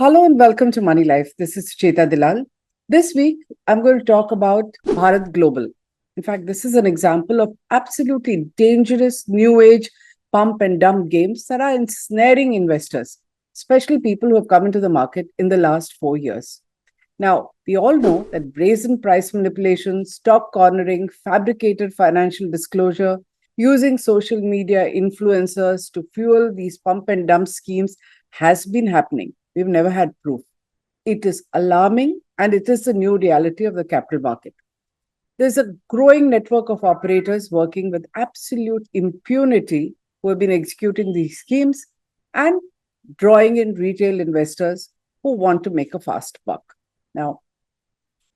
Hello and welcome to Moneylife. This is Cheta Dilal. This week, I'm going to talk about Bharat Global. In fact, this is an example of absolutely dangerous new age pump and dump games that are ensnaring investors, especially people who have come into the market in the last 4 years. Now, we all know that brazen price manipulation, stock cornering, fabricated financial disclosure, using social media influencers to fuel these pump and dump schemes has been happening. We've never had proof. It is alarming and it is the new reality of the capital market. There's a growing network of operators working with absolute impunity who have been executing these schemes and drawing in retail investors who want to make a fast buck. Now,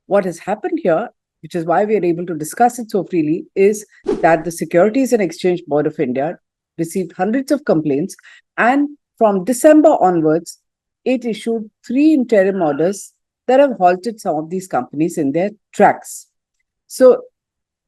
what has happened here, which is why we are able to discuss it so freely, is that the Securities and Exchange Board of India received hundreds of complaints, and from December onwards, it issued 3 interim orders that have halted some of these companies in their tracks. So,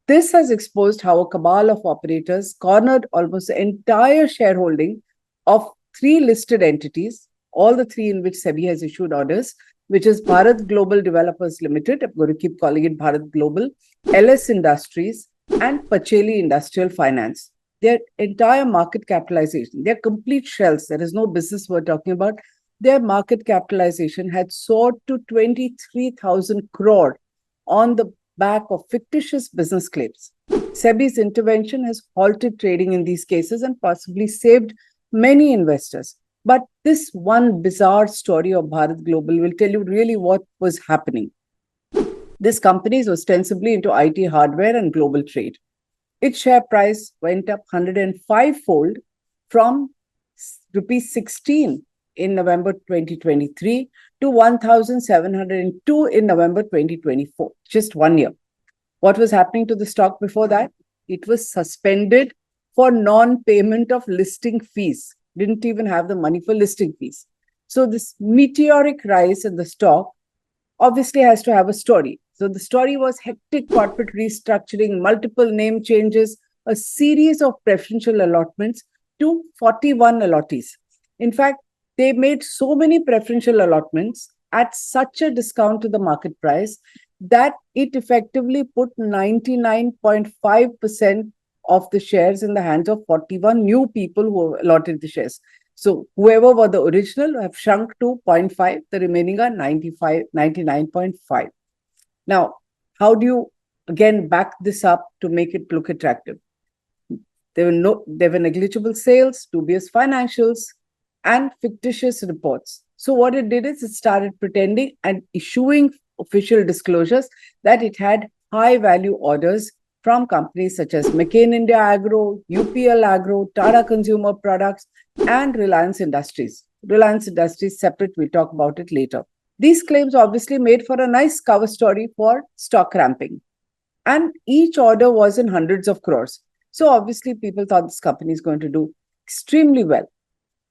this has exposed how a cabal of operators cornered almost the entire shareholding of 3 listed entities, all the 3 in which SEBI has issued orders, which is Bharat Global Developers Limited, I'm going to keep calling it Bharat Global, LS Industries, and Pacheli Industrial Finance. Their entire market capitalization, their complete shells, there is no business we're talking about, their market capitalization had soared to 23,000 crore on the back of fictitious business claims. SEBI's intervention has halted trading in these cases and possibly saved many investors. But this one bizarre story of Bharat Global will tell you really what was happening. This company is ostensibly into IT hardware and global trade. Its share price went up 105-fold from rupees 16 in November 2023 to 1,702 in November 2024, just 1 year. What was happening to the stock before that? It was suspended for non-payment of listing fees. Didn't even have the money for listing fees. So this meteoric rise in the stock obviously has to have a story. So the story was hectic corporate restructuring, multiple name changes, a series of preferential allotments to 41 allottees. In fact, they made so many preferential allotments at such a discount to the market price that it effectively put 99.5% of the shares in the hands of 41 new people who allotted the shares. So whoever were the original have shrunk to 0.5, the remaining are 99.5. Now, how do you again back this up to make it look attractive? There were negligible sales, dubious financials, and fictitious reports. So what it did is it started pretending and issuing official disclosures that it had high value orders from companies such as McCain India Agro, UPL Agro, Tata Consumer Products, and Reliance Industries. Reliance Industries separate, we'll talk about it later. These claims obviously made for a nice cover story for stock ramping. And each order was in hundreds of crores. So obviously people thought this company is going to do extremely well.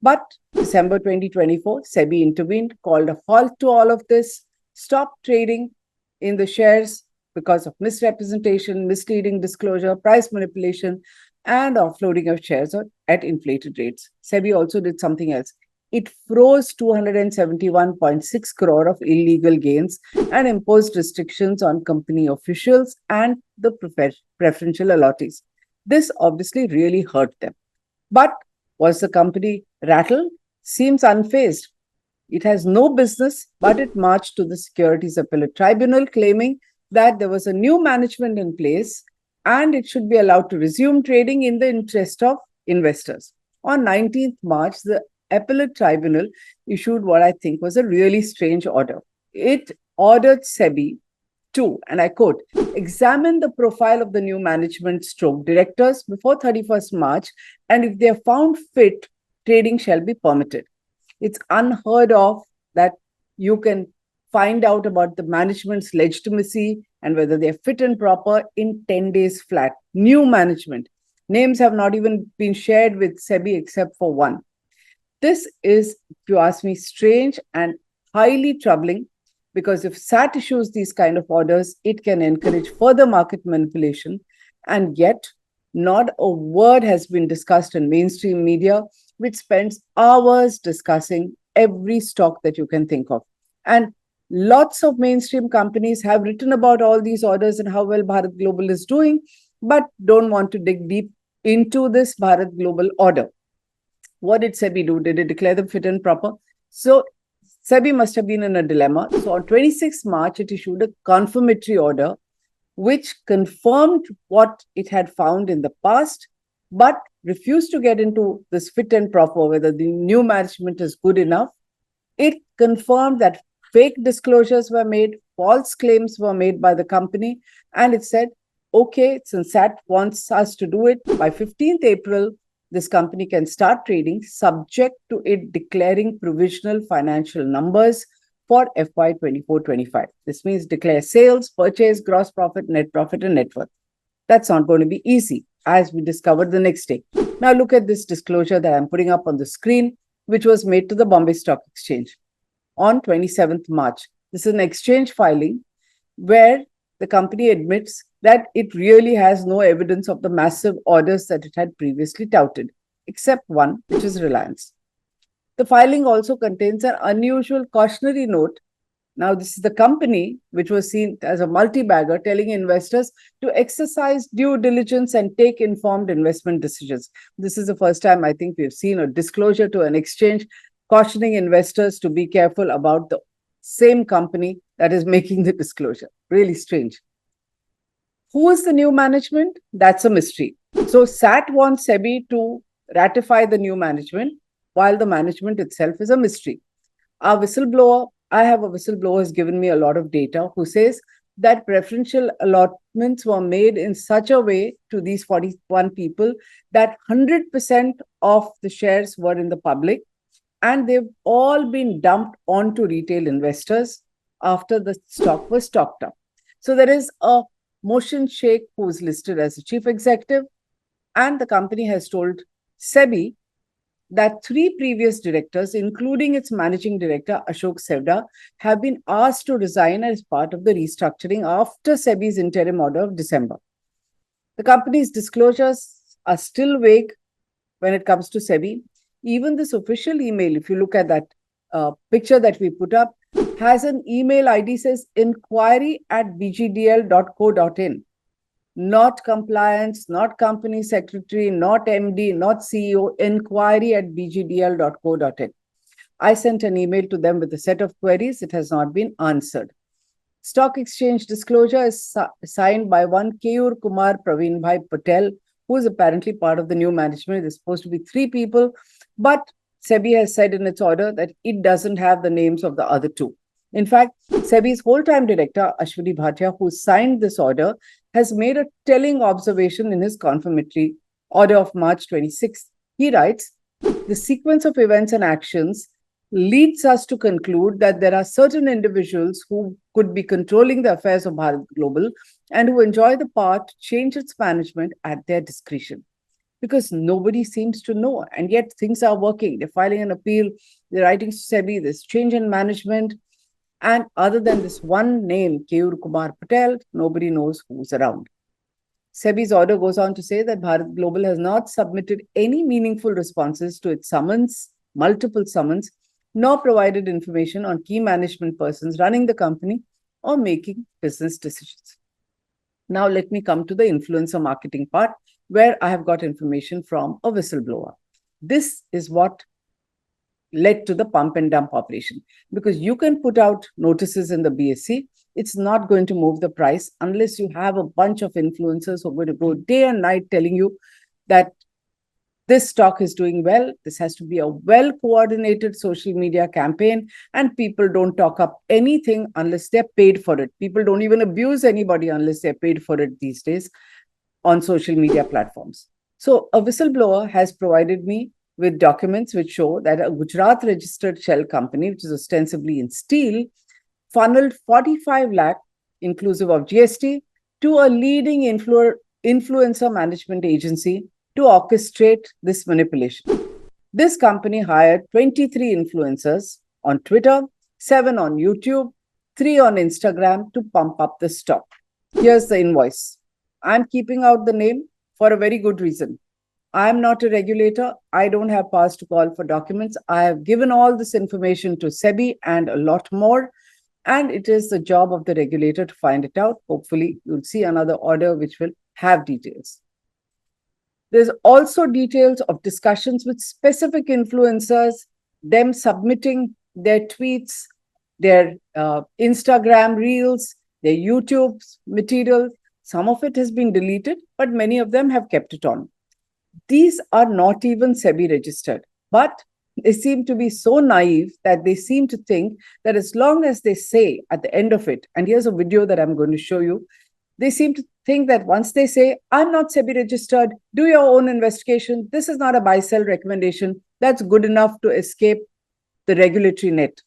But December 2024, SEBI intervened, called a halt to all of this, stopped trading in the shares because of misrepresentation, misleading disclosure, price manipulation, and offloading of shares at inflated rates. SEBI also did something else. It froze 271.6 crore of illegal gains and imposed restrictions on company officials and the preferential allottees. This obviously really hurt them. But was the company rattled? Seems unfazed. It has no business, but it marched to the Securities Appellate Tribunal claiming that there was a new management in place and it should be allowed to resume trading in the interest of investors. On 19th March, the Appellate Tribunal issued what I think was a really strange order. It ordered SEBI to, and I quote, examine the profile of the new management stroke directors before 31st March, and if they are found fit, trading shall be permitted. It's unheard of that you can find out about the management's legitimacy and whether they're fit and proper in 10 days flat. New management. Names have not even been shared with SEBI except for one. This is, if you ask me, strange and highly troubling, because if SAT issues these kind of orders, it can encourage further market manipulation. And yet, not a word has been discussed in mainstream media, which spends hours discussing every stock that you can think of. And lots of mainstream companies have written about all these orders and how well Bharat Global is doing, but don't want to dig deep into this Bharat Global order. What did SEBI do? Did it declare them fit and proper? So SEBI must have been in a dilemma. So on 26th March, it issued a confirmatory order which confirmed what it had found in the past, but refused to get into this fit and proper, whether the new management is good enough. It confirmed that fake disclosures were made, false claims were made by the company, and it said, okay, since SAT wants us to do it, by 15th April, this company can start trading subject to it declaring provisional financial numbers for FY 24-25. This means declare sales, purchase, gross profit, and net worth. That's not going to be easy, as we discovered the next day. Now look at this disclosure that I'm putting up on the screen, which was made to the Bombay Stock Exchange on 27th March. This is an exchange filing where the company admits that it really has no evidence of the massive orders that it had previously touted, except one, which is Reliance. The filing also contains an unusual cautionary note. Now, this is the company which was seen as a multi-bagger telling investors to exercise due diligence and take informed investment decisions. This is the first time I think we've seen a disclosure to an exchange cautioning investors to be careful about the same company that is making the disclosure. Really strange. Who is the new management? That's a mystery. So SAT wants SEBI to ratify the new management, while the management itself is a mystery. I have a whistleblower who has given me a lot of data who says that preferential allotments were made in such a way to these 41 people that 100% of the shares were in the public, and they've all been dumped onto retail investors after the stock was stocked up. So there is a Motion Sheikh who is listed as the chief executive, and the company has told SEBI that 3 previous directors, including its managing director, Ashok Sevda, have been asked to resign as part of the restructuring after SEBI's interim order of December. The company's disclosures are still vague when it comes to SEBI. Even this official email, if you look at that picture that we put up, has an email ID says inquiry@bgdl.co.in. Not compliance, not company secretary, not MD, not CEO, inquiry@bgdl.co.in. I sent an email to them with a set of queries. It has not been answered. Stock exchange disclosure is signed by one Keyur Kumar Praveen Bhai Patel, who is apparently part of the new management. There's supposed to be 3 people, but SEBI has said in its order that it doesn't have the names of the other 2. In fact, SEBI's whole-time director, Ashwini Bhatia, who signed this order, has made a telling observation in his confirmatory order of March 26th. He writes, the sequence of events and actions leads us to conclude that there are certain individuals who could be controlling the affairs of Bharat Global and who enjoy the power to change its management at their discretion. Because nobody seems to know, and yet things are working. They're filing an appeal, they're writing to SEBI, there's change in management. And other than this one name, Keyur Kumar Patel, nobody knows who's around. SEBI's order goes on to say that Bharat Global has not submitted any meaningful responses to its summons, multiple summons, nor provided information on key management persons running the company or making business decisions. Now let me come to the influencer marketing part, where I have got information from a whistleblower. This is what led to the pump and dump operation, because you can put out notices in the BSE. It's not going to move the price unless you have a bunch of influencers who are going to go day and night telling you that this stock is doing well. This has to be a well-coordinated social media campaign, and people don't talk up anything unless they're paid for it. People don't even abuse anybody unless they're paid for it these days on social media platforms. So a whistleblower has provided me with documents which show that a Gujarat registered shell company, which is ostensibly in steel, funneled 45 lakh, inclusive of GST, to a leading influencer management agency to orchestrate this manipulation. This company hired 23 influencers on Twitter, 7 on YouTube, 3 on Instagram to pump up the stock. Here's the invoice. I'm keeping out the name for a very good reason. I'm not a regulator. I don't have powers to call for documents. I have given all this information to SEBI and a lot more. And it is the job of the regulator to find it out. Hopefully, you'll see another order which will have details. There's also details of discussions with specific influencers, them submitting their tweets, their Instagram reels, their YouTube material. Some of it has been deleted, but many of them have kept it on. These are not even SEBI registered, but they seem to be so naive that they seem to think that as long as they say at the end of it, and here's a video that I'm going to show you, they seem to think that once they say, I'm not SEBI registered, do your own investigation, this is not a buy-sell recommendation, that's good enough to escape the regulatory net.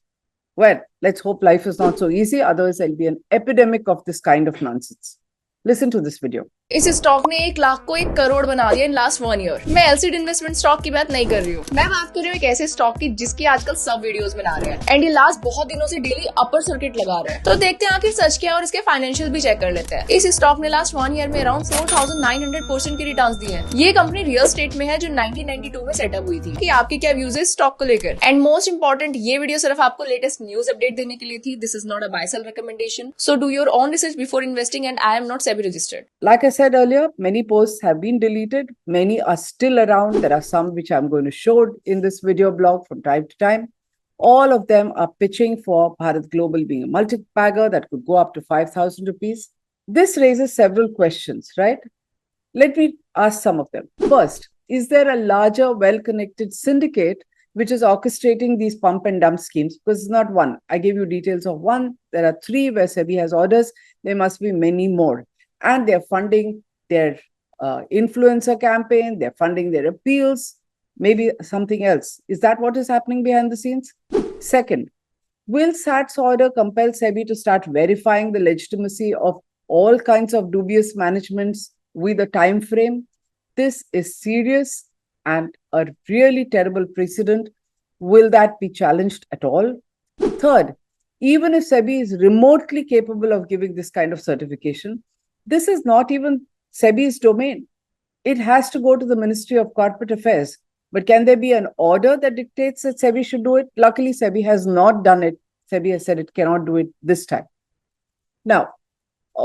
Well, let's hope life is not so easy, otherwise there'll be an epidemic of this kind of nonsense. Listen to this video. इस stock ने 1 लाख को 1 करोड़ बना दिया in last 1 year. मैं LCD investment stock की बात नहीं कर रही हूँ, मैं बात कर रही हूँ एक ऐसे स्टॉक की जिसकी आजकल सब वीडियोस बना रहे हैं एंड ये लास्ट बहुत दिनों से डेली अपर सर्किट लगा रहे हैं। तो देखते हैं आखिर सच क्या है और इसके फाइनेंशियल भी चेक कर लेते हैं। इस स्टॉक ने लास्ट 1 ईयर में अराउंड 4900% की रिटर्न्स दी है। ये कंपनी रियल स्टेट में है जो 1992 में सेटअप हुई थी। कि आपके क्या व्यूज है स्टॉक को लेकर। एंड मोस्ट इंपॉर्टेंट, ये वीडियो सिर्फ आपको लेटेस्ट न्यूज अपडेट देने के लिए थी। This is not a buy sell recommendation, so do your own research before investing and I am not SEBI registered. Like I said earlier, many posts have been deleted. Many are still around. There are some which I'm going to show in this video blog from time to time. All of them are pitching for Bharat Global being a multi-bagger that could go up to 5,000 rupees. This raises several questions, right? Let me ask some of them. First, is there a larger, well-connected syndicate which is orchestrating these pump and dump schemes? Because it's not one. I gave you details of one. There are 3 where SEBI has orders. There must be many more. And they're funding their influencer campaign, they're funding their appeals, maybe something else. Is that what is happening behind the scenes? Second, will SAT's order compel SEBI to start verifying the legitimacy of all kinds of dubious managements with a time frame? This is serious and a really terrible precedent. Will that be challenged at all? Third, even if SEBI is remotely capable of giving this kind of certification, this is not even SEBI's domain. It has to go to the Ministry of Corporate Affairs. But can there be an order that dictates that SEBI should do it? Luckily, SEBI has not done it. SEBI has said it cannot do it this time. Now,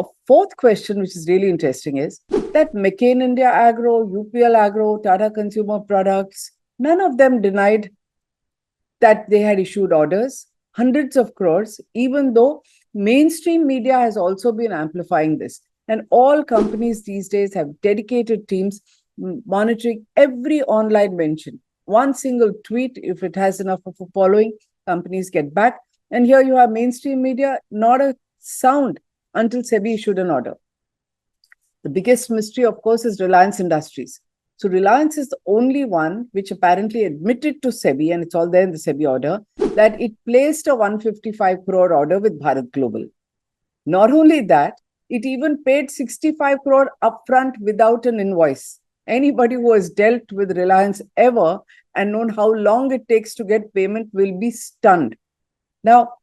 a fourth question, which is really interesting, is that McCain India Agro, UPL Agro, Tata Consumer Products, none of them denied that they had issued orders, hundreds of crores, even though mainstream media has also been amplifying this. And all companies these days have dedicated teams monitoring every online mention. One single tweet, if it has enough of a following, companies get back. And here you have mainstream media, not a sound until SEBI issued an order. The biggest mystery, of course, is Reliance Industries. So Reliance is the only one which apparently admitted to SEBI, and it's all there in the SEBI order, that it placed a 155 crore order with Bharat Global. Not only that, it even paid 65 crore upfront without an invoice. Anybody who has dealt with Reliance ever and known how long it takes to get payment will be stunned. Now,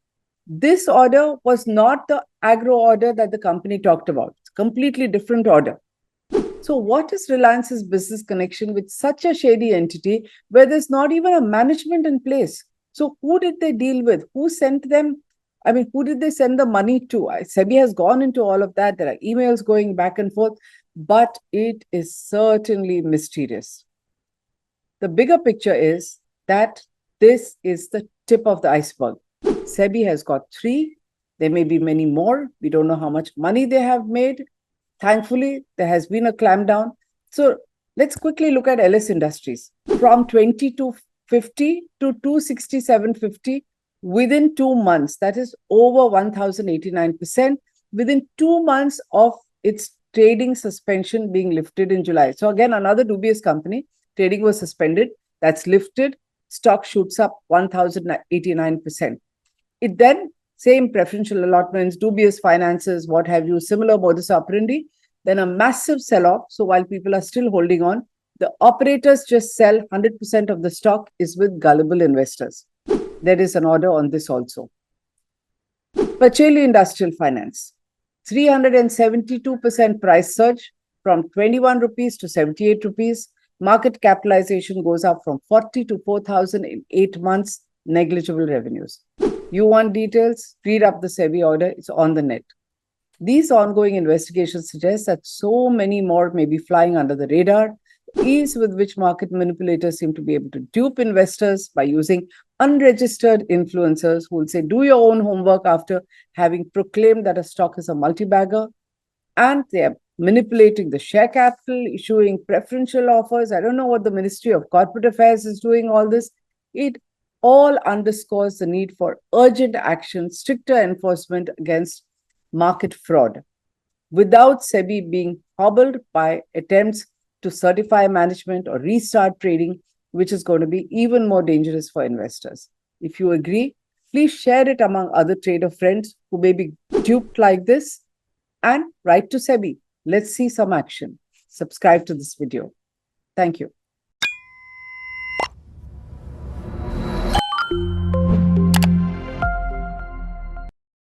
this order was not the agro order that the company talked about. It's a completely different order. So what is Reliance's business connection with such a shady entity where there's not even a management in place? So who did they deal with? Who sent them? I mean, who did they send the money to? SEBI has gone into all of that. There are emails going back and forth, but it is certainly mysterious. The bigger picture is that this is the tip of the iceberg. SEBI has got 3. There may be many more. We don't know how much money they have made. Thankfully, there has been a clampdown. So let's quickly look at LS Industries. From 2250 to 267.50, within 2 months, that is over 1,089%, within 2 months of its trading suspension being lifted in July. So again, another dubious company, trading was suspended, that's lifted, stock shoots up 1,089%. It then, same preferential allotments, dubious finances, what have you, similar modus operandi, then a massive sell-off. So while people are still holding on, the operators just sell 100% of the stock is with gullible investors. There is an order on this also. Pacheli Industrial Finance, 372% price surge from 21 rupees to 78 rupees. Market capitalization goes up from 40 to 4,000 in 8 months, negligible revenues. You want details? Read up the SEBI order, it's on the net. These ongoing investigations suggest that so many more may be flying under the radar. The ease with which market manipulators seem to be able to dupe investors by using unregistered influencers who will say, do your own homework after having proclaimed that a stock is a multi-bagger. And they are manipulating the share capital, issuing preferential offers. I don't know what the Ministry of Corporate Affairs is doing all this. It all underscores the need for urgent action, stricter enforcement against market fraud. Without SEBI being hobbled by attempts to certify management or restart trading, which is going to be even more dangerous for investors. If you agree, please share it among other trader friends who may be duped like this, and write to SEBI. Let's see some action. Subscribe to this video. Thank you.